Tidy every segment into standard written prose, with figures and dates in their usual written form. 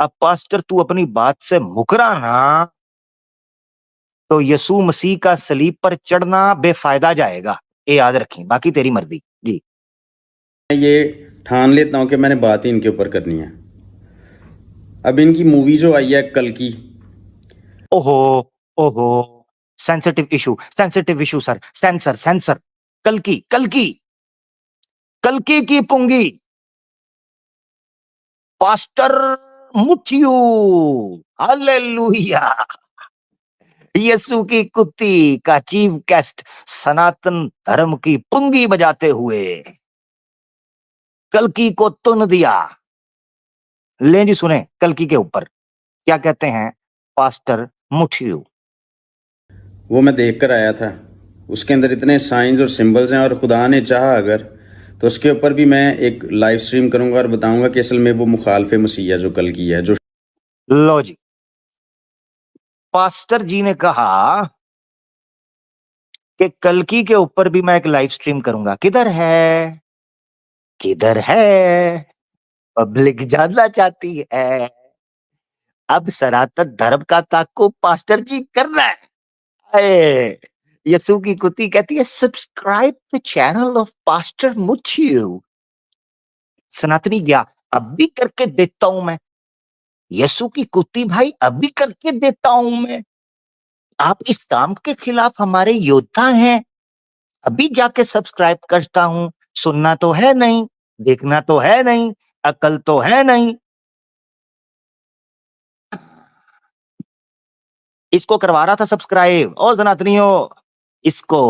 अब पास्टर तू अपनी बात से मुकरा ना तो यीशु मसीह का सलीब पर चढ़ना बेफायदा जाएगा। ये याद रखें, बाकी तेरी मर्जी। जी। मैं ये ठान लेता हूं कि मैंने बात ही इनके ऊपर करनी है। अब इनकी मूवी जो आई है कल की, ओहो, ओहो, sensitive issue sir, sensor sensor. कल की की पुंगी पास्टर मुथियू, हालेलुया। यीशु की कुत्ती का चीफ गेस्ट सनातन धर्म की पुंगी बजाते हुए कल्कि को तुन दिया। ले जी सुने कल्कि के ऊपर क्या कहते हैं पास्टर मुथियू। वो मैं देख कर आया था। उसके अंदर इतने साइंस और सिंबल्स हैं, और खुदा ने चाहा अगर तो उसके ऊपर भी मैं एक लाइव स्ट्रीम करूंगा और बताऊंगा कि असल में वो मुखालफे मसीह है जो कल की है। जो लो जी, पास्टर जी ने कहा कि कल्कि के ऊपर भी मैं एक लाइव स्ट्रीम करूंगा। किधर है पब्लिक जानना चाहती है। अब सनातन धर्म का ताक्कुब पास्टर जी कर रहा है। अये, यीशु की कुत्ती कहती है subscribe the channel of pastor Muthiyu. सनातनी गया, अब भी करके देता हूं मैं। यीशु की कुत्ती भाई, अब भी करके देता हूं मैं। आप इस काम के खिलाफ हमारे योद्धा हैं। अभी जाके सब्सक्राइब करता हूं। सुनना तो है नहीं, देखना तो है नहीं, अकल तो है नहीं। इसको करवा रहा था सब्सक्राइब। ओ सनातनियों, इसको।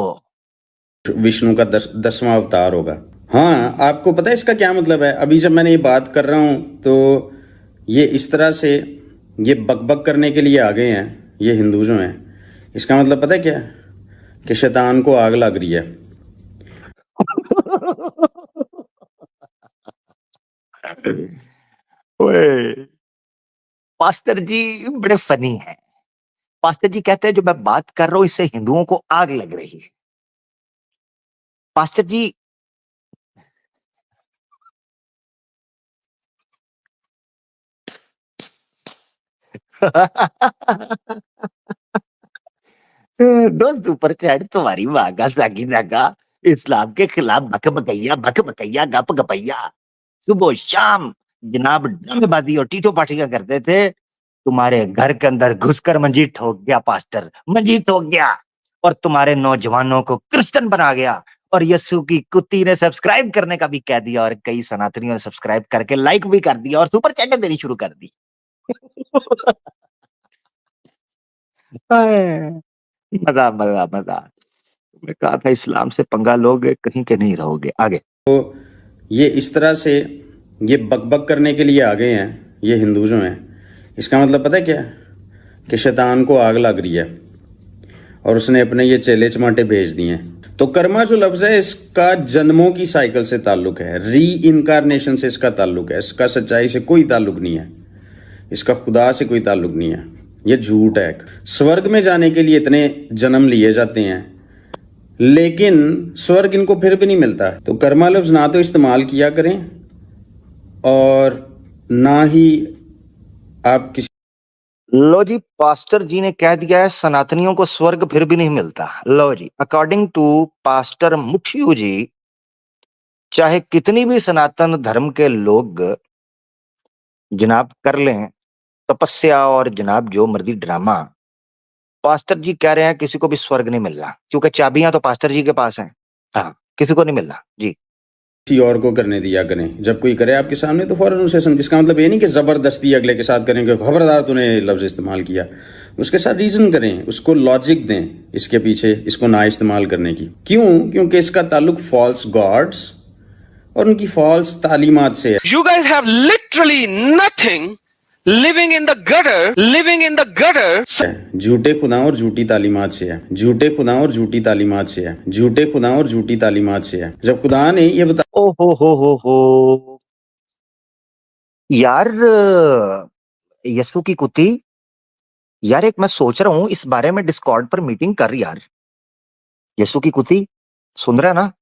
विष्णु का 10वां अवतार होगा। हाँ, आपको पता है इसका क्या मतलब है? अभी जब मैंने ये बात कर रहा हूं तो ये इस तरह से ये बकबक करने के लिए आ गए हैं, ये हिंदू जो हैं। इसका मतलब पता है क्या? कि शैतान को आग लग रही है। ओए, पास्टर जी बड़े फनी हैं। पास्टर जी कहते हैं जो मैं बात कर रहा हूं इससे हिंदुओं को आग लग रही है। पास्टर जी दो सुपर चैट तुम्हारी वागा सागी नागा इस्लाम के खिलाफ बक बकैया गप गपैया सुबह शाम जनाब ड्रामेबाजी और टीटो पार्टी का करते थे। तुम्हारे घर के अंदर घुसकर मंजी ठोक गया पास्टर, मंजी ठोक गया और तुम्हारे नौजवानों को क्रिश्चियन बना गया। और यीशु की कुत्ती ने सब्सक्राइब करने का भी कह दिया और कई सनातनियों ने सब्सक्राइब करके लाइक भी कर दिया और सुपर चैट देनी शुरू कर दी। मजा मजा मजा। मैं कहा था इस्लाम से पंगा लोगे कहीं के नहीं रहोगे। आगे। ये इस तरह से ये बकबक करने के लिए आ गए हैं, ये हिंदू जो हैं। इसका मतलब पता है क्या? कि शैतान को आग लग रही है और उसने अपने ये चेले चमाटे भेज दिए हैं। तो कर्मा जो लफ्ज़ है इसका जन्मों की साइकिल से ताल्लुक है, री इनकारनेशन से इसका ताल्लुक है। इसका सच्चाई से कोई ताल्लुक नहीं है, इसका खुदा से कोई ताल्लुक नहीं है। ये झूठ है। स्वर्ग में जाने के लिए इतने जन्म लिए जाते हैं लेकिन स्वर्ग इनको फिर भी नहीं मिलता। तो कर्मा लफ्ज़ ना तो इस्तेमाल किया करें और ना ही आप किसी। लो जी, पास्टर जी ने कह दिया है सनातनियों को स्वर्ग फिर भी नहीं मिलता। लो जी, अकॉर्डिंग टू पास्टर मुथियू जी, चाहे कितनी भी सनातन धर्म के लोग जनाब कर लें तपस्या और जनाब जो मर्जी ड्रामा, पास्टर जी कह रहे हैं किसी को भी स्वर्ग नहीं मिल रहा क्योंकि चाबियां तो पास्टर जी के पास हैं। हाँ, किसी को नहीं मिल रहा जी। किसी और को करने दिया करें। जब कोई करे आपके सामने तो फौरन उसे समझ। इसका मतलब ये नहीं कि ज़बरदस्ती अगले के साथ करें कि खबरदार तूने लफ्ज़ इस्तेमाल किया। उसके साथ रीज़न करें, उसको लॉजिक दें इसके पीछे इसको ना इस्तेमाल करने की। क्यों? क्योंकि इसका ताल्लुक फॉल्स गॉड्स और उनकी फॉल्स तालीमात से है। You guys have literally nothing, living in the gutter. झूठे खुदा और झूठी तालीमात से है, झूठे खुदा और झूठी तालीमात से है, झूठे खुदा और झूठी तालीमात से है। जब खुदा ने ये बता ओ हो यार, यस्सु की कुत्ती, यार एक मैं सोच रहा हूँ इस बारे में डिस्कॉर्ड पर मीटिंग कर यार। यस्सु की कुत्ती सुन रहा है ना?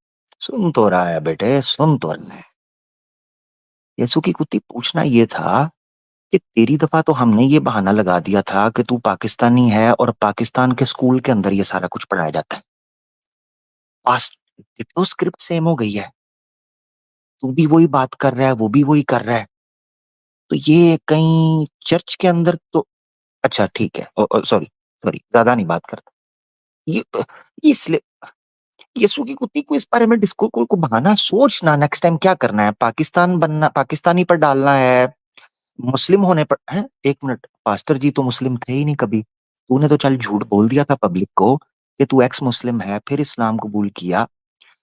सुन तो रहा है बेटे, सुन तो रहा है। यस्सु की कुत्ती पूछना ये था कि तेरी दफा तो हमने ये बहाना लगा दिया था कि तू पाकिस्तानी है और पाकिस्तान के स्कूल के अंदर ये सारा कुछ पढ़ाया जाता है। आज तो स्क्रिप्ट सेम हो गई है। तू भी वही बात कर रहा है, वो भी वही कर रहा है। तो ये कहीं चर्च के अंदर तो अच्छा ठीक है। सॉरी सॉरी, ज्यादा नहीं बात करता। ये ये इसलिए यीशु की कुत्ती को इस बारे में डिस्को को बहाना सोचना, नेक्स्ट टाइम क्या करना है, पाकिस्तान बनना, पाकिस्तानी पर डालना है, मुस्लिम होने पर है। एक मिनट, पास्टर जी तो मुस्लिम थे ही नहीं कभी। तूने तो चल झूठ बोल दिया था पब्लिक को कि तू एक्स मुस्लिम है, फिर इस्लाम कबूल किया,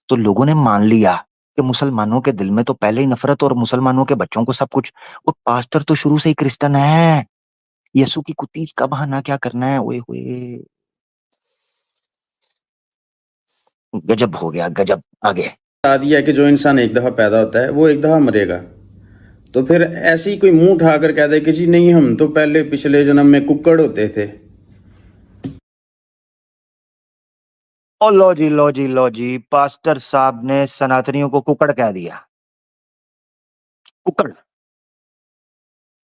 तो लोगों ने मान लिया कि मुसलमानों के दिल में तो पहले ही नफरत और मुसलमानों के बच्चों को सब कुछ। वो पास्टर तो शुरू से ही क्रिश्चियन है। यीशु की कुत्ती, इसका बहाना क्या करना है? ओए होए, गजब हो गया, गजब। आगे बता दिया कि जो इंसान एक दफ़ा पैदा होता है वो एक दफ़ा मरेगा। तो फिर ऐसे ही कोई मुंह उठाकर कह दे कि जी नहीं, हम तो पहले पिछले जन्म में कुक्कड़ होते थे। ओ लो जी, लो जी, लो जी, पास्टर साहब ने सनातनियों को कुकड़ कह दिया। कुकड़।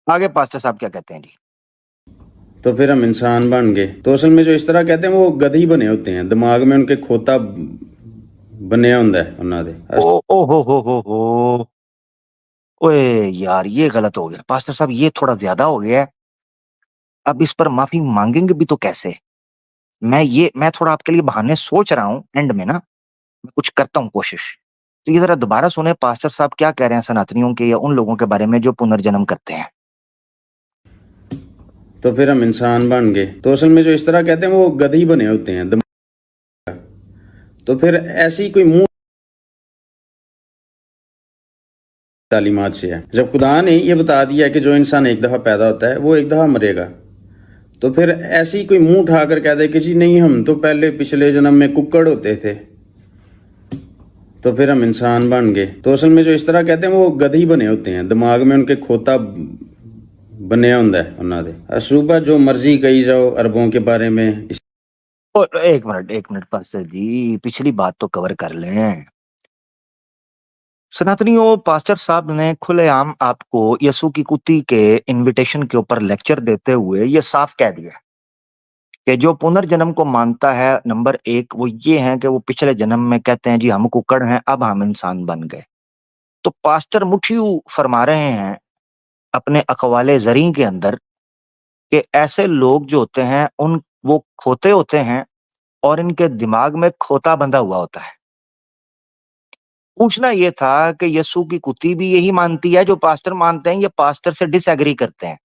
आगे पास्टर साहब क्या कहते हैं जी? तो फिर हम इंसान बन गए। तो असल में जो इस तरह कहते हैं वो गधी बने होते हैं, दिमाग में उनके खोता बनया ਹੁੰਦਾ है ਉਹਨਾਂ ਦੇ। ओ हो। ओए यार, ये गलत हो गया पास्टर साहब, ये थोड़ा ज्यादा हो गया है। अब इस पर माफी मांगेंगे भी तो कैसे? मैं थोड़ा आपके लिए बहाने सोच रहा हूँ, एंड में ना मैं कुछ करता हूँ कोशिश। तो ये जरा दोबारा सुने पास्टर साहब क्या कह रहे हैं सनातनियों के या उन लोगों के बारे में जो पुनर्जन्म करते हैं। तो फिर हम इंसान बन गए। तो असल में जो इस तरह कहते हैं वो गधी बने होते हैं। तो फिर ऐसी कोई मुंह तालीमात से है। जब खुदा ने ये बता दिया कि जो इंसान एक दफ़ा पैदा होता है वो एक दफ़ा मरेगा, तो फिर ऐसे ही कोई मुंह उठाकर कह दे कि जी नहीं, हम तो पहले पिछले जन्म में कुक्कड़ होते थे, तो फिर हम इंसान बन गए। तो असल में जो इस तरह कहते हैं वो गधी बने होते हैं, दिमाग में उनके खोता बनया ਹੁੰਦਾ है ਉਹਨਾਂ ਦੇ। असूबा जो मर्जी कही जाओ अरबों के बारे में। और एक मिनट पास्टर जी, पिछली बात तो कवर कर लें। सनातनियों, पास्टर साहब ने खुलेआम आपको यीशु की कुत्ती के इनविटेशन के ऊपर लेक्चर देते हुए ये साफ कह दिया कि जो पुनर्जन्म को मानता है, नंबर एक वो ये है कि वो पिछले जन्म में कहते हैं जी हम कुकड़ हैं, अब हम इंसान बन गए। तो पास्टर मुठियू फरमा रहे हैं अपने अकवाले ज़री के अंदर कि ऐसे लोग जो होते हैं उन वो खोते होते हैं और इनके दिमाग में खोता बंधा हुआ होता है। पूछना ये था कि यीशु की कुत्ती भी यही मानती है जो पास्टर मानते हैं, ये पास्टर से डिसएग्री करते हैं?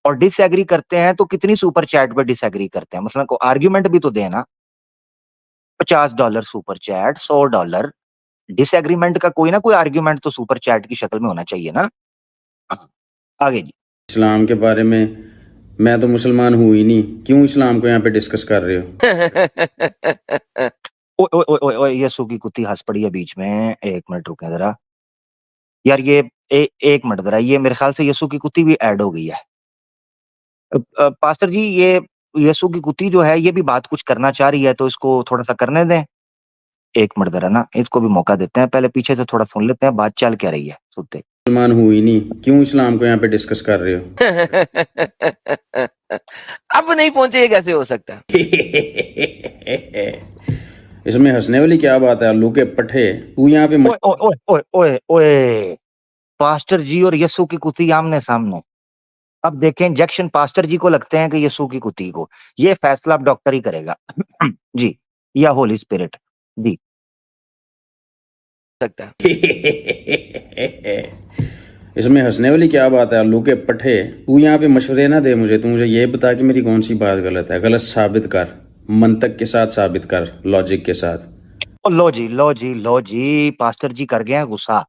और डिसएग्री करते हैं तो कितनी सुपर चैट पे डिसएग्री करते हैं? मसलन को आर्गुमेंट भी तो देना। $50 सुपर चैट, $100। डिसएग्रीमेंट का कोई ना कोई आर्गुमेंट तो सुपर चैट की शक्ल में होना चाहिए ना। हाँ, आगे जी। इस्लाम के बारे में मैं तो मुसलमान हूँ ही नहीं, क्यों इस्लाम को यहाँ पे डिस्कस कर रहे हो? ओए, यीशु की कुत्ती हंस पड़ी है बीच में। एक मिनट रुके जरा यार, ये एक मिनट जरा, ये मेरे ख्याल से यीशु की कुत्ती भी ऐड हो गई है। पास्टर जी, ये यीशु की कुत्ती जो है ये भी बात कुछ करना चाह रही है, तो इसको थोड़ा सा करने दें। एक मिनट जरा ना, इसको भी मौका देते हैं, पहले पीछे से थोड़ा सुन लेते हैं बात चल क्या रही है, सुनते। मुसलमान हूँ ही नहीं, क्यों इस्लाम को यहाँ पे डिस्कस कर रहे हो? अब नहीं पहुंचे, ये कैसे हो सकता है? इसमें हंसने वाली क्या बात है? आलू के पट्टे। तू यहाँ पे ओए, पास्टर जी और यीशु की कुत्ती आमने सामने। अब देखें, इंजेक्शन पास्टर जी को लगते हैं कि यीशु की कुत्ती को। ये फैसला अब डॉक्टर ही करेगा जी, या होली स्पिरिट जी। सकता है। इसमें हंसने वाली क्या बात है? आलू के पट्टे। तू यहाँ पे मशवरे ना दे मुझे, तू मुझे ये बता कि मेरी कौन सी बात गलत है। गलत साबित कर, मंतक के साथ साबित कर, लॉजिक के साथ। लो जी, पास्टर जी कर गए हैं गुस्सा।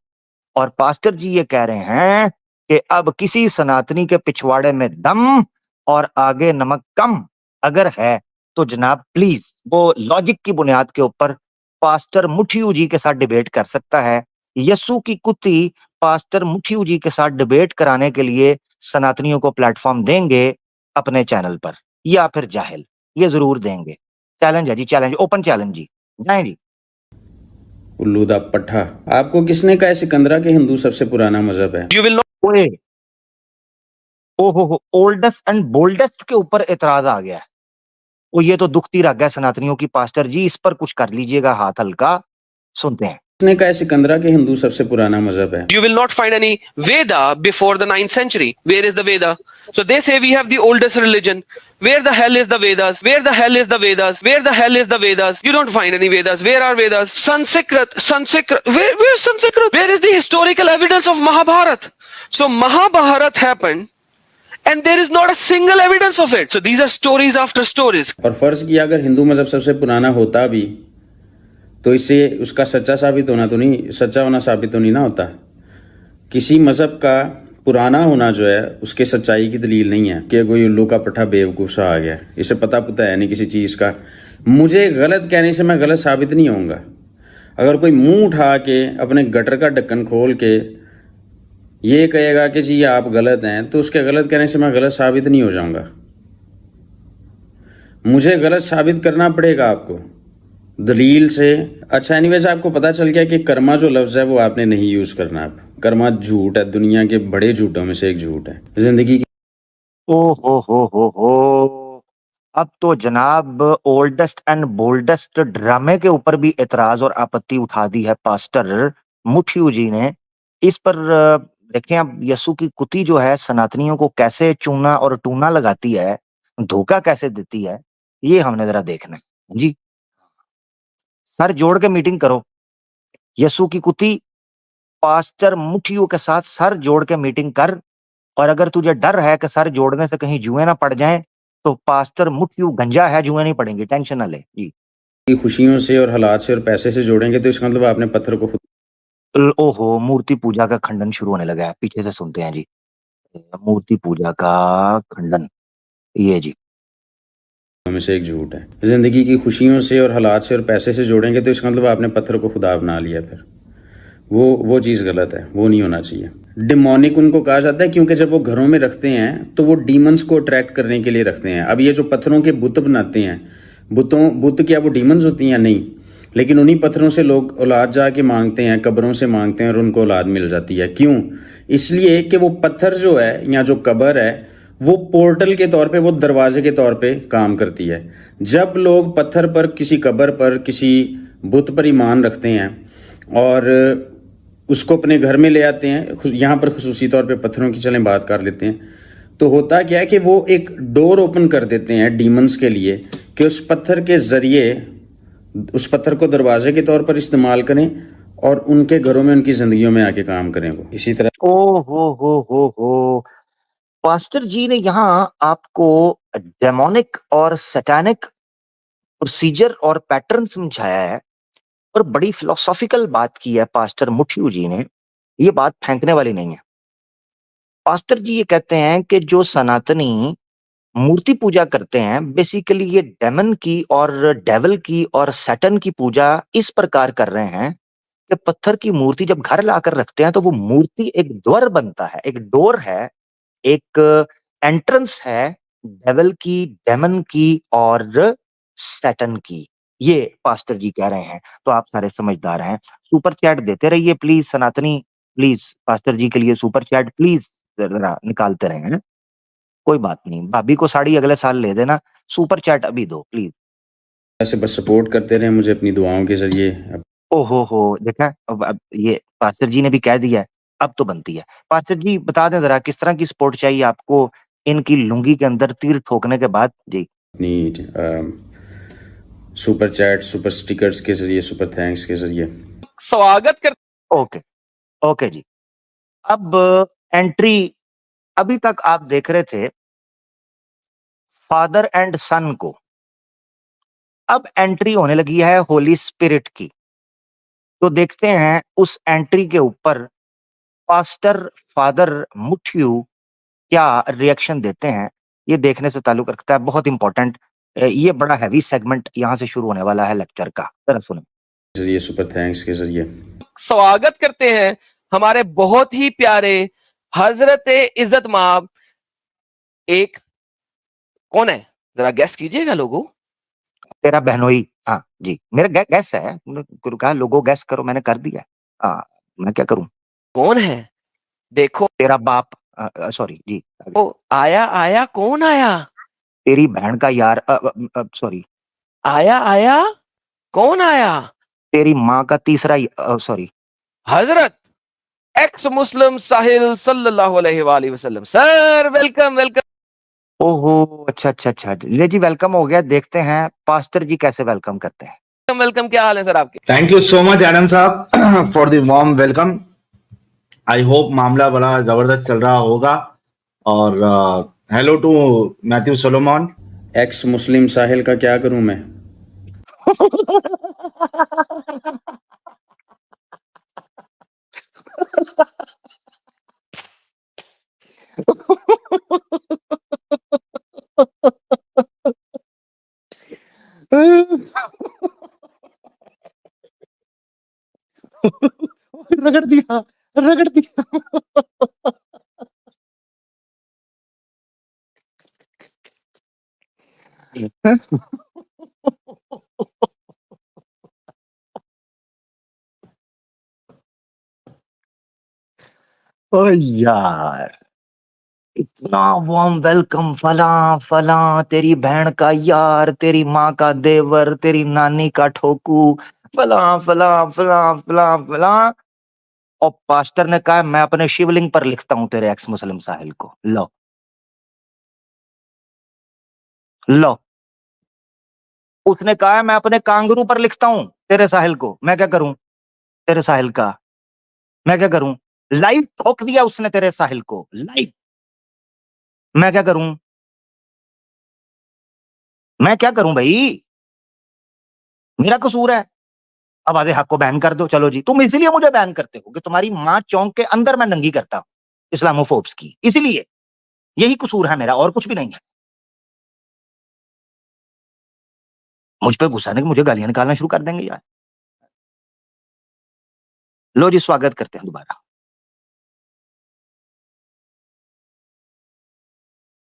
और पास्टर जी ये कह रहे हैं कि अब किसी सनातनी के पिछवाड़े में दम और आगे नमक कम अगर है तो जनाब प्लीज वो लॉजिक की बुनियाद के ऊपर पास्टर मुठियू जी के साथ डिबेट कर सकता है। यस्सु की कुत्ती पास्टर मुठियू जी के साथ डिबेट कराने के लिए सनातनियों को प्लेटफॉर्म देंगे अपने चैनल पर, या फिर जाहिल, ये जरूर देंगे। चैलेंज है जी, चैलेंज, ओपन चैलेंज जी, जाएं जी। उल्लू दा पट्ठा। आपको किसने कहा सिकंदरा के हिंदू सबसे पुराना मजहब है? You will not ओए ओहो ओल्डेस्ट एंड बोल्डेस्ट के ऊपर एतराज आ गया है। वो ये तो दुखती रग है सनातनियों की पास्टर जी, इस पर कुछ कर लीजिएगा हाथ हल्का। सुनते हैं। उसने कहा है सिकंदरा के हिंदू सबसे पुराना मजहब है। You will not find any Veda before the 9th century. Where is the Veda? So they say we have the oldest religion. Where the hell is the Vedas? Where the hell is the Vedas? Where the hell is the Vedas? You don't find any Vedas. Where are Vedas? Sanskrit. Where's Sanskrit? Where is the historical evidence of Mahabharata? So Mahabharata happened and there is not a single evidence of it. So these are stories after stories. और फर्ज किया अगर हिंदू मजहब सबसे पुराना होता भी तो इससे उसका सच्चा होना साबित तो नहीं ना होता। किसी मजहब का पुराना होना जो है उसके सच्चाई की दलील नहीं है कि कोई उल्लू का पट्टा बेवकूफ सा आ गया, इसे पता है नहीं किसी चीज़ का। मुझे गलत कहने से मैं गलत साबित नहीं होऊंगा। अगर कोई मुंह उठा के अपने गटर का ढक्कन खोल के ये कहेगा कि जी आप गलत हैं, तो उसके गलत कहने से मैं गलत साबित नहीं हो जाऊंगा। मुझे गलत साबित करना पड़ेगा आपको दलील से। अच्छा एनीवेज, आपको पता चल गया कि कर्मा जो लफ्ज़ है वो आपने नहीं यूज़ करना। अब कर्मा झूठ है, दुनिया के बड़े झूठों में से एक झूठ है जिंदगी की। ओ हो। अब तो जनाब ओल्डेस्ट एंड बोल्डेस्ट ड्रामे के ऊपर भी एतराज और आपत्ति उठा दी है पास्टर मुठियू जी ने। इस पर देखें अब यसु की कुती जो है सनातनियों को कैसे चूना और टूना लगाती है, धोखा कैसे देती है, ये हमने जरा देखना है जी। सर जोड़ के मीटिंग करो। यसु की कुती पास्टर मुठियू के साथ सर जोड़ के मीटिंग कर, और अगर तुझे डर है कि सर जोड़ने से कहीं जुए ना पड़ जाएं, तो पास्टर मुठियू गंजा है, जुए नहीं पड़ेंगे, टेंशन ना ले जी। खुशियों से और हालात से और पैसे से जोड़ेंगे तो इसका मतलब आपने पत्थर को खुद। ओहो, मूर्ति पूजा का खंडन शुरू होने लगा है, पीछे से सुनते हैं जी। मूर्ति पूजा का खंडन, ये जी। में से एक झूठ है। जिंदगी की खुशियों से और हालात से और पैसे से जोड़ेंगे तो इसका मतलब आपने पत्थर को खुदा बना लिया। फिर वो चीज़ गलत है, वो नहीं होना चाहिए। डिमोनिक उनको कहा जाता है क्योंकि जब वो घरों में रखते हैं तो वो डीमंस को अट्रैक्ट करने के लिए रखते हैं। अब ये जो पत्थरों के बुत बनाते हैं, बुत क्या वो डीमंस होती हैं? नहीं, लेकिन उन्हीं पत्थरों से लोग औलाद जाके मांगते हैं, कब्रों से मांगते हैं और उनको औलाद मिल जाती है। क्यों? इसलिए कि वो पत्थर जो है या जो कब्र है वो पोर्टल के तौर पे, वो दरवाजे के तौर पे काम करती है। जब लोग पत्थर पर, किसी कब्र पर, किसी बुत पर ईमान रखते हैं और उसको अपने घर में ले आते हैं, यहाँ पर खुसूसी तौर पे पत्थरों की चलें बात कर लेते हैं, तो होता क्या है कि वो एक डोर ओपन कर देते हैं डीमंस के लिए कि उस पत्थर के जरिए उस पत्थर को दरवाजे के तौर पर इस्तेमाल करें और उनके घरों में, उनकी जिंदगियों में आके काम करें। वो इसी तरह ओ हो। पास्टर जी ने यहाँ आपको डेमोनिक और सैटानिक प्रोसीजर और पैटर्न समझाया है और बड़ी फिलोसॉफिकल बात की है पास्टर मुठियू जी ने। ये बात फेंकने वाली नहीं है। पास्टर जी ये कहते हैं कि जो सनातनी मूर्ति पूजा करते हैं, बेसिकली ये डेमन की और डेविल की और सैटन की पूजा इस प्रकार कर रहे हैं कि पत्थर की मूर्ति जब घर लाकर रखते हैं तो वो मूर्ति एक द्वार बनता है, एक डोर है, एक एंट्रेंस है डेविल की, डेमन की और सैटन की। ये पास्टर जी कह रहे हैं, तो आप सारे समझदार हैं। सुपर चैट देते रहिए प्लीज सनातनी, प्लीज पास्टर जी के लिए सुपर चैट प्लीज जरा निकालते रहे हैं। कोई बात नहीं, भाभी को साड़ी अगले साल ले देना, सुपर चैट अभी दो प्लीज। ऐसे बस सपोर्ट करते रहे मुझे अपनी दुआओं के जरिए। ओहो हो, देखा अब ये पास्टर जी ने भी कह दिया है, अब तो बनती है। पास्टर जी बता दें जरा किस तरह की सपोर्ट चाहिए आपको इनकी लुंगी के अंदर तीर ठोकने के बाद जी। अपनी सुपर चैट, सुपर स्टिकर्स के जरिए, सुपर थैंक्स के जरिए स्वागत कर। ओके जी। अब एंट्री, अभी तक आप देख रहे थे फादर एंड सन को, अब एंट्री होने लगी है होली स्पिरिट की। तो देखते हैं उस एंट्री के ऊपर पास्टर फादर मुठियू क्या रिएक्शन देते हैं। ये देखने से ताल्लुक रखता है, बहुत इंपॉर्टेंट, ये बड़ा हैवी सेगमेंट यहाँ से शुरू होने वाला है लेक्चर का, जरा सुनो। जरिए, सुपर थैंक्स के जरिए स्वागत करते हैं हमारे बहुत ही प्यारे हजरत इज्जत माब। एक कौन है जरा गैस कीजिएगा लोगों। तेरा बहनोई, हाँ जी, मेरा गैस है, गुरु कहा लोगो गैस करो, मैंने कर दिया। हाँ, मैं क्या करूं? कौन है देखो। तेरा बाप, सॉरी जी, आगे। ओ आया आया कौन आया? तेरी बहन का यार, सॉरी, आया आया कौन आया? तेरी माँ का तीसरा, सॉरी। हजरत एक्स मुस्लिम साहिल सल्लल्लाहु अलैहि वसल्लम। सर वेलकम वेलकम ओहो, अच्छा अच्छा अच्छा, ले जी, वेलकम हो गया। देखते हैं पास्टर जी कैसे वेलकम करते हैं। वेलकम। क्या हाल है सर आपके? Thank you so much Adam साहब for the warm welcome. I hope मामला बड़ा जबरदस्त चल रहा होगा। और hello to Matthew Solomon. Ex Muslim Sahil का क्या करूं मैं? रगड़ दिया, रगड़ दिया। ओ यार, इतना वार्म वेलकम, फला फला, तेरी बहन का यार, तेरी माँ का देवर, तेरी नानी का ठोकू, फला फला फला फला फला। और पास्टर ने कहा मैं अपने शिवलिंग पर लिखता हूं तेरे एक्स मुस्लिम साहिल को। लो लो, उसने कहा मैं अपने कांगरू पर लिखता हूं तेरे साहिल को। मैं क्या करूं तेरे साहिल का? मैं क्या करूं? लाइव ठोक दिया उसने तेरे साहिल को, लाइव। मैं क्या करूं? मैं क्या करूं भाई? मेरा कसूर है। अब आधे हक को बैन कर दो। चलो जी, तुम इसलिए मुझे बैन करते हो कि तुम्हारी माँ चौंक के अंदर मैं नंगी करता हूं इस्लामोफोब्स की, इसीलिए। यही कसूर है मेरा, और कुछ भी नहीं है। मुझ पे गुस्सा नहीं, मुझे गालियां निकालना शुरू कर देंगे यार। लो जी, स्वागत करते हैं दोबारा,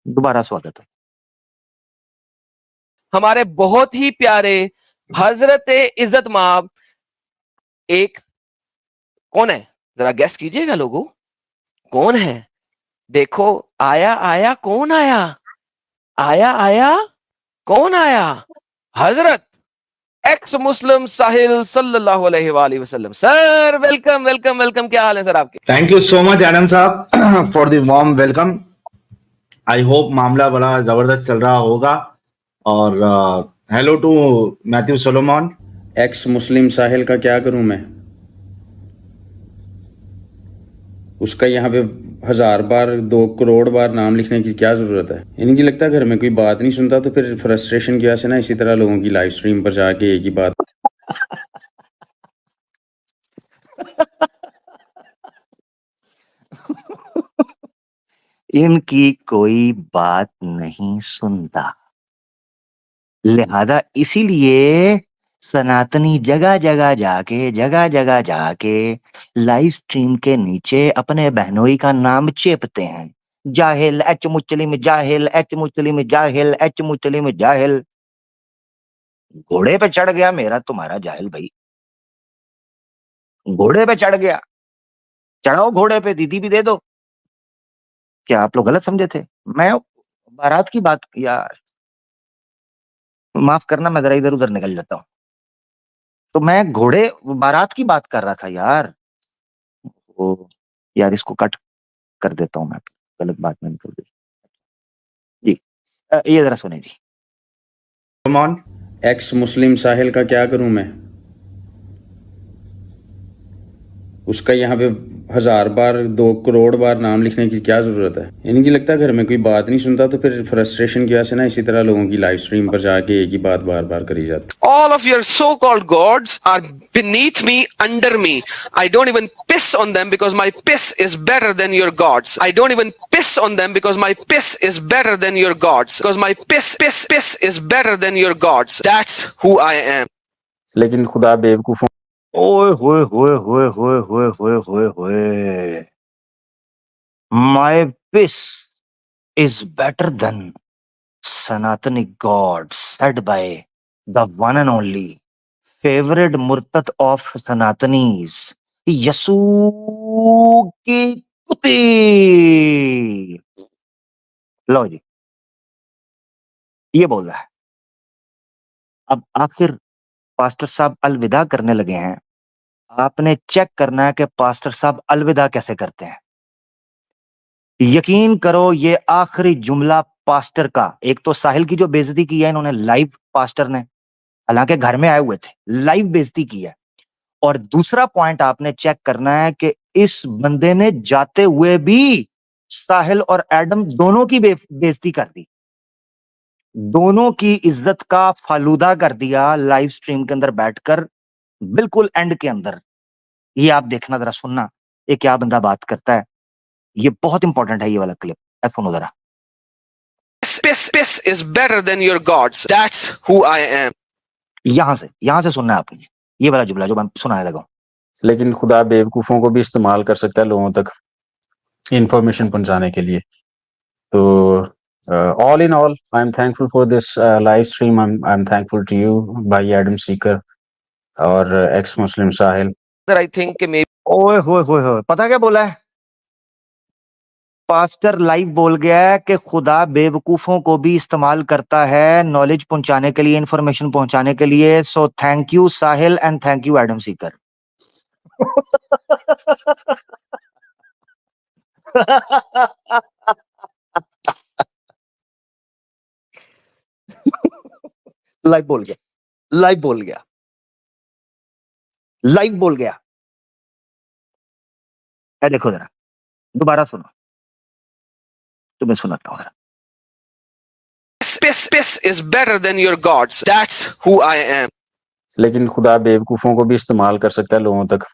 दोबारा स्वागत है। हमारे बहुत ही प्यारे हजरत इज्जत माब एक कौन है? जरा गेस कीजिएगा लोगों, कौन है? देखो, आया आया कौन आया? आया आया कौन आया? हजरत एक्स मुस्लिम साहिल सल्लल्लाहु अलैहि वसल्लम। Sir welcome welcome welcome. क्या हाल है सर आपके? Thank you so much Adam साहब for the warm welcome. I hope मामला बड़ा जबरदस्त चल रहा होगा। और hello to Matthew Solomon. Ex Muslim Sahil का क्या करूं मैं? उसका यहाँ पे 1000 बार 2 करोड़ बार नाम लिखने की क्या जरूरत है? इनकी लगता है घर में कोई बात नहीं सुनता, तो फिर फ्रस्ट्रेशन की वजह से ना इसी तरह लोगों की लाइव स्ट्रीम पर जाके एक ही बात। इनकी कोई बात नहीं सुनता, लिहाजा इसीलिए सनातनी जगह जगह जाके लाइव स्ट्रीम के नीचे अपने बहनोई का नाम चेपते हैं। जाहिल, एच मुस्लिम जाहिल, एच मुस्लिम जाहिल, एच मुस्लिम जाहिल। घोड़े पे चढ़ गया मेरा तुम्हारा जाहिल भाई, घोड़े पे चढ़ गया। चढ़ाओ घोड़े पे, दीदी भी दे दो। क्या आप लोग गलत समझे थे? मैं बारात की बात, यार माफ करना, मैं जरा इधर उधर निकल जाता हूँ। तो मैं घोड़े बारात की बात कर रहा था यार। ओ यार, इसको कट कर देता हूं मैं, गलत बात में निकल गई जी। ये जरा सुने जी। सोलोमन। एक्स मुस्लिम साहिल का क्या करूं मैं? उसका यहाँ पे 1000 बार 2 करोड़ बार नाम लिखने की क्या जरूरत है? इनकी लगता है घर में कोई बात नहीं सुनता, तो फिर फ्रस्ट्रेशन की वजह से ना इसी तरह लोगों की लाइव स्ट्रीम पर जाके एक ही बात बार बार करी जाती। All of your so-called gods are beneath me, under me. I don't even piss on them because my piss is better than your gods. I don't even piss on them because my piss is better than your gods. Because my piss is better than your gods. That's who I am. लेकिन खुदा बेवकूफों ओए होए होए होए होए होए होए होए होए, my piss is better than Sanatani god, said by the one and only favourite मुर्तद ऑफ सनातनीज, यसू की कुत्ती। लो जी, ये बोल रहा है। अब आखिर पास्टर साहब अलविदा करने लगे हैं, आपने चेक करना है कि पास्टर साहब अलविदा कैसे करते हैं। यकीन करो, ये आखिरी जुमला पास्टर का, एक तो साहिल की जो बेइज्जती की है इन्होंने लाइव, पास्टर ने, हालांकि घर में आए हुए थे, लाइव बेइज्जती की है। और दूसरा पॉइंट आपने चेक करना है कि इस बंदे ने जाते हुए भी साहिल और एडम दोनों की बेइज्जती कर दी, दोनों की इज्जत का फालूदा कर दिया लाइव स्ट्रीम के अंदर बैठकर, बिल्कुल एंड के अंदर। ये आप देखना, जरा सुनना ये क्या बंदा बात करता है। ये बहुत इंपॉर्टेंट है ये वाला क्लिप, सुनो जरा। Space is better than your gods. That's who I am. यहां से सुनना है आपने, ये वाला जुमला जो मैं सुनाने लगा हूं। लेकिन खुदा बेवकूफ़ों को भी इस्तेमाल कर सकता है लोगों तक इंफॉर्मेशन पहुंचाने के लिए। तो all in all I am thankful for this live stream. I am thankful to you भाई एडम सीकर और ex Muslim Sahil. That I think कि maybe ओए होए होए होए, पता क्या बोला है पास्टर? लाइव बोल गया है कि खुदा बेवकूफों को भी इस्तेमाल करता है नॉलेज पहुंचाने के लिए, इंफॉर्मेशन पहुंचाने के लिए। So thank you Sahil and thank you Adam Sikar. Live बोल गया, लाइव बोल गया, लाइव बोल गया। देखो जरा, दोबारा सुनो, तुम्हें सुनाता हूं जरा। space is better than your gods. That's who I am. लेकिन खुदा बेवकूफ़ों को भी इस्तेमाल कर सकता है लोगों तक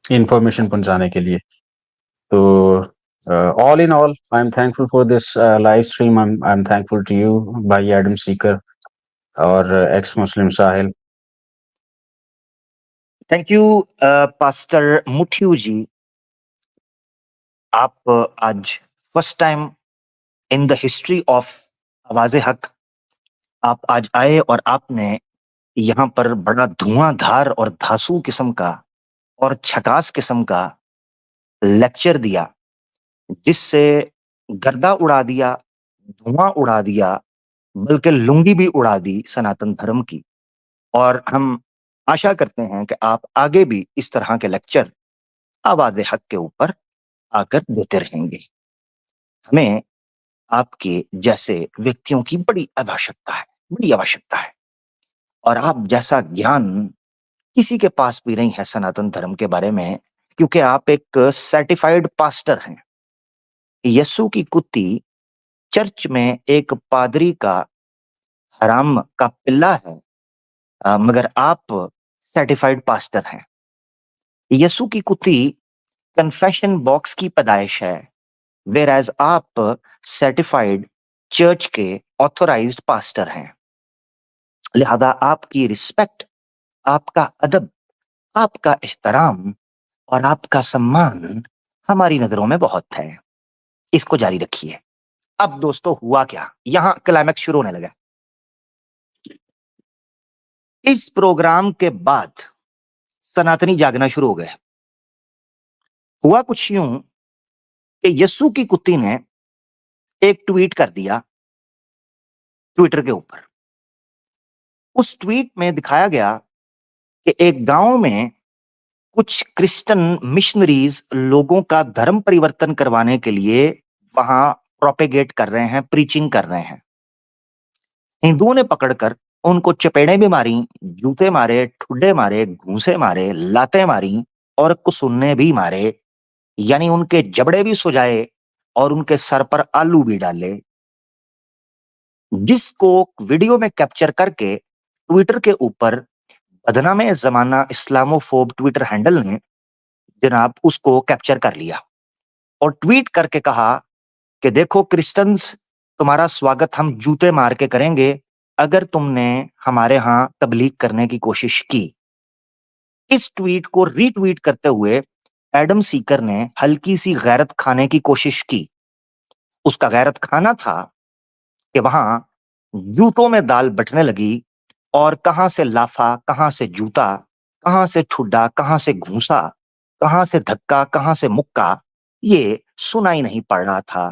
इंफॉर्मेशन पहुंचाने के लिए। तो all in all I am thankful for this live stream. I am thankful to you भाई एडम सीकर और ex Muslim Sahil. Thank you pastor Muthiyu ji. आप आज first time in the history of Awaze Haq आप आज आए और आपने यहाँ पर बड़ा धुआंधार और धांसू किस्म का और झकास किस्म का लेक्चर दिया, जिससे गर्दा उड़ा दिया, धुआं उड़ा दिया, बल्कि लुंगी भी उड़ा दी सनातन धर्म की। और हम आशा करते हैं कि आप आगे भी इस तरह के लेक्चर आवाज़े हक के ऊपर आकर देते रहेंगे। हमें आपके जैसे व्यक्तियों की बड़ी आवश्यकता है, बड़ी आवश्यकता है। और आप जैसा ज्ञान किसी के पास भी नहीं है सनातन धर्म के बारे में, क्योंकि आप एक सर्टिफाइड पास्टर हैं। यस्सु की कुत्ती चर्च में एक पादरी का हराम का पिल्ला है, मगर आप सर्टिफाइड पास्टर हैं। यस्सु की कुत्ती कन्फेशन बॉक्स की पैदाइश है, वेयर एज आप सर्टिफाइड चर्च के ऑथोराइज्ड पास्टर हैं। लिहाजा आपकी रिस्पेक्ट, आपका अदब, आपका एहतराम और आपका सम्मान हमारी नजरों में बहुत है। इसको जारी रखिए। अब दोस्तों हुआ क्या, यहां क्लाइमैक्स शुरू होने लगा। इस प्रोग्राम के बाद सनातनी जागना शुरू हो गए। हुआ कुछ यूं कि यस्सु की कुत्ती ने एक ट्वीट कर दिया ट्विटर के ऊपर। उस ट्वीट में दिखाया गया कि एक गांव में कुछ क्रिश्चियन मिशनरीज लोगों का धर्म परिवर्तन करवाने के लिए वहां प्रोपेगेट कर रहे हैं, प्रीचिंग कर रहे हैं। हिंदुओं ने पकड़कर उनको चपेड़े भी मारी, जूते मारे, ठुड्डे मारे, घूंसे मारे, लातें मारी और कुसुन्ने भी मारे, यानी उनके जबड़े भी सुजाए और उनके सर पर आलू भी डाले। जिसको वीडियो में कैप्चर करके ट्विटर के ऊपर बदनामे जमाना इस्लामोफोब ट्विटर हैंडल ने जनाब उसको कैप्चर कर लिया और ट्वीट करके कहा कि देखो क्रिश्चियंस, तुम्हारा स्वागत हम जूते मार के करेंगे अगर तुमने हमारे यहाँ तबलीग करने की कोशिश की। इस ट्वीट को रीट्वीट करते हुए एडम सीकर ने हल्की सी गैरत खाने की कोशिश की। उसका गैरत खाना था कि वहां जूतों में दाल बटने लगी और कहां से लाफा, कहां से जूता, कहां से ठुड्डा, कहां से घूंसा, कहां से धक्का, कहां से मुक्का, ये सुनाई नहीं पड़ रहा था,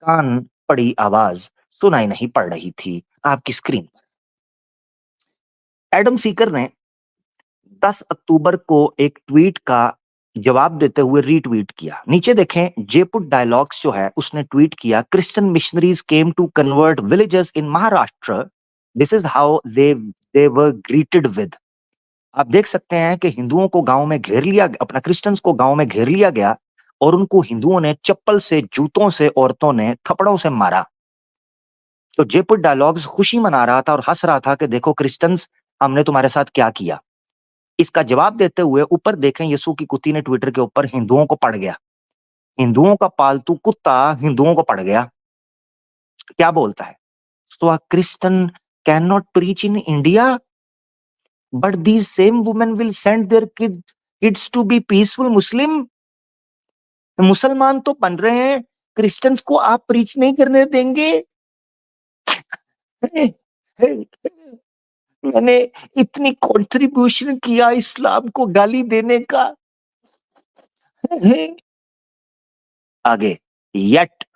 कान पड़ी आवाज सुनाई नहीं पड़ रही थी आपकी स्क्रीन पर। एडम सीकर ने 10 अक्टूबर को एक ट्वीट का जवाब देते हुए रीट्वीट किया। नीचे देखें, जयपुर डायलॉग्स जो है उसने ट्वीट किया, Christian missionaries came to convert villages in Maharashtra, this is how they were greeted with. आप देख सकते हैं कि हिंदुओं को गांव में घेर लिया, अपना क्रिश्चियंस को गांव में घेर लिया गया और उनको हिंदुओं ने चप्पल से, जूतों से, औरतों ने थप्पड़ों से मारा। तो जयपुर डायलॉग्स खुशी मना रहा था और हंस रहा था कि देखो क्रिश्चियंस, हमने तुम्हारे साथ क्या किया। इसका जवाब देते हुए ऊपर देखें, यीशु की कुत्ती ने ट्विटर के ऊपर हिंदुओं को पड़ गया, हिंदुओं का पालतू कुत्ता हिंदुओं को पड़ गया। क्या बोलता है, so a Christian can not preach in India but these same women will send their kids to be peaceful Muslim. मुसलमान तो बन रहे हैं, क्रिश्चियंस को आप प्रीच नहीं करने देंगे। मैंने इतनी कंट्रीब्यूशन किया इस्लाम को गाली देने का। आगे, yet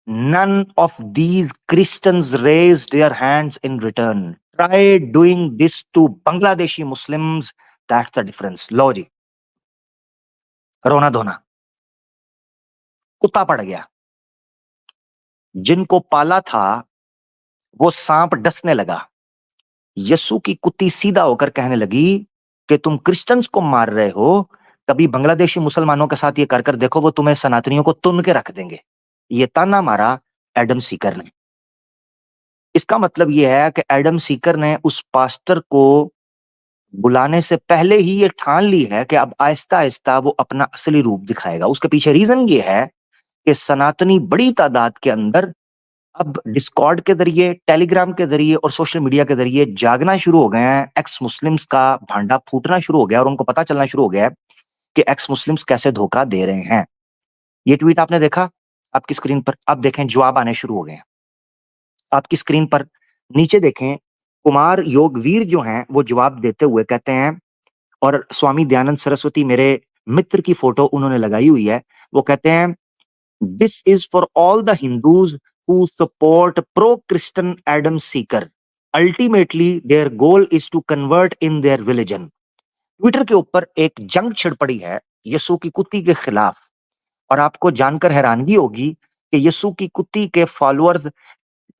none of these Christians raised their hands in return. Try doing this to Bangladeshi Muslims, that's the difference. लो जी, रोना धोना, कुत्ता पड़ गया। जिनको पाला था वो सांप डसने लगा। यस्सु की कुत्ती सीधा होकर कहने लगी कि तुम क्रिश्चियंस को मार रहे हो, कभी बांग्लादेशी मुसलमानों के साथ ये कर कर देखो, वो तुम्हें सनातनियों को तुन के रख देंगे। ये ताना मारा एडम सीकर ने। इसका मतलब यह है कि एडम सीकर ने उस पास्टर को बुलाने से पहले ही ये ठान ली है कि अब आहिस्ता आहिस्ता वो अपना असली रूप दिखाएगा। उसके पीछे रीजन ये है कि सनातनी बड़ी तादाद के अंदर अब डिस्कॉर्ड के जरिए, टेलीग्राम के जरिए और सोशल मीडिया के जरिए जागना शुरू हो गए हैं। एक्स मुस्लिम्स का भांडा फूटना शुरू हो गया और उनको पता चलना शुरू हो गया है कि एक्स मुस्लिम्स कैसे धोखा दे रहे हैं। ये ट्वीट आपने देखा आपकी स्क्रीन पर, अब देखें जवाब आने शुरू हो गए हैं आपकी स्क्रीन पर। नीचे देखें, कुमार योगवीर जो हैं वो जवाब देते हुए कहते हैं, और स्वामी दयानंद सरस्वती मेरे मित्र की फोटो उन्होंने लगाई हुई है। वो कहते हैं, this is for all the Hindus who support pro Christian Adam Seeker, ultimately their goal is to convert in their religion. Twitter के ऊपर एक जंग छिड़ पड़ी है यीशु की कुत्ती के खिलाफ, और आपको जानकर हैरानगी होगी कि यीशु की कुत्ती के फॉलोअर्स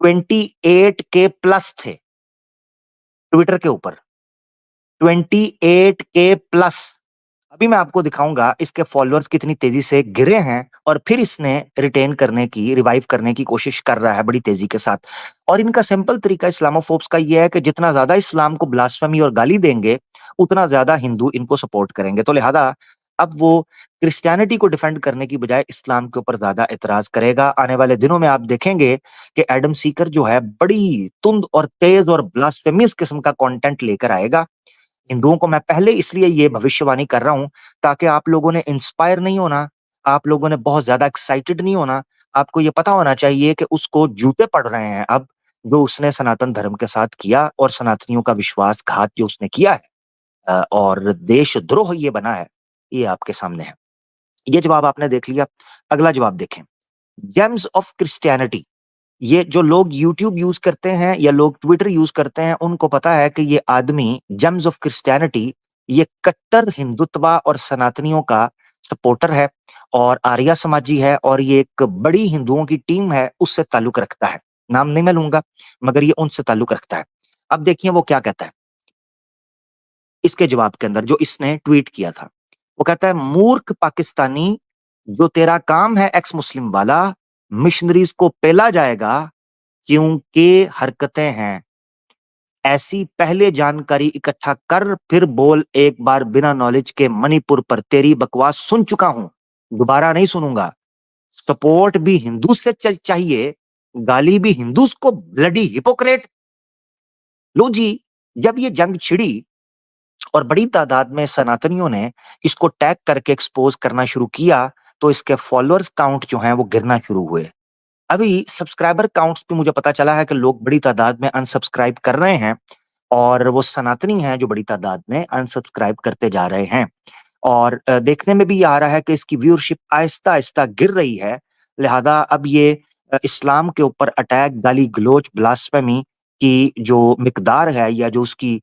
28 के प्लस थे ट्विटर के ऊपर, 28 के प्लस। अभी मैं आपको दिखाऊंगा इसके फॉलोअर्स कितनी तेजी से गिरे हैं और फिर इसने रिटेन करने की, रिवाइव करने की कोशिश कर रहा है बड़ी तेजी के साथ। और इनका सिंपल तरीका इस्लामोफोब्स का यह है कि जितना ज्यादा इस्लाम को ब्लास्फेमी और गाली देंगे उतना ज्यादा हिंदू इनको सपोर्ट करेंगे। तो लिहाजा अब वो क्रिश्चियनिटी को डिफेंड करने की बजाय इस्लाम के ऊपर ज्यादा एतराज करेगा। आने वाले दिनों में आप देखेंगे कि एडम सीकर जो है बड़ी तुंद और तेज और ब्लास्फेमियस किस्म का कंटेंट लेकर आएगा। हिंदुओं को मैं पहले इसलिए ये भविष्यवाणी कर रहा हूं ताकि आप लोगों ने इंस्पायर नहीं होना, आप लोगों ने बहुत ज्यादा एक्साइटेड नहीं होना। आपको ये पता होना चाहिए कि उसको जूते पड़ रहे हैं अब, जो उसने सनातन धर्म के साथ किया और सनातनियों का विश्वासघात जो उसने किया है और देशद्रोह ये बना है, ये आपके सामने है। ये जवाब आपने देख लिया। अगला जवाब देखें, जेम्स ऑफ क्रिश्चियनिटी। ये जो लोग YouTube यूज करते हैं या लोग ट्विटर यूज करते हैं उनको पता है कि ये आदमी जेम्स ऑफ क्रिश्चियनिटी ये कट्टर हिंदुत्व और सनातनियों का सपोर्टर है और आर्या समाजी है और ये एक बड़ी हिंदुओं की टीम है, उससे ताल्लुक रखता है। नाम नहीं मैं लूंगा मगर ये उनसे ताल्लुक रखता है। अब देखिए वो क्या कहता है इसके जवाब के अंदर जो इसने ट्वीट किया था। वो कहता है, मूर्ख पाकिस्तानी, जो तेरा काम है एक्स मुस्लिम वाला, मिशनरीज को पेला जाएगा क्योंकि हरकतें हैं ऐसी। पहले जानकारी इकट्ठा कर फिर बोल। एक बार बिना नॉलेज के मणिपुर पर तेरी बकवास सुन चुका हूं, दोबारा नहीं सुनूंगा। सपोर्ट भी हिंदू से चाहिए, गाली भी हिंदूस को, ब्लडी हिपोक्रेट। लो जी, जब ये जंग छिड़ी और बड़ी तादाद में सनातनियों ने इसको टैग करके एक्सपोज करना शुरू किया तो इसके फॉलोअर्स काउंट जो हैं वो गिरना शुरू हुए। अभी सब्सक्राइबर काउंट्स पे मुझे पता चला है कि लोग बड़ी तादाद में अनसब्सक्राइब कर रहे हैं और वो सनातनी हैं जो बड़ी तादाद में अनसब्सक्राइब करते जा रहे हैं। और देखने में भी आ रहा है कि इसकी व्यूअरशिप आहिस्ता-आहिस्ता गिर रही है। लिहाजा अब ये इस्लाम के ऊपर अटैक, गाली-गलौच, ब्लास्फेमी की जो मिकदार है या जो उसकी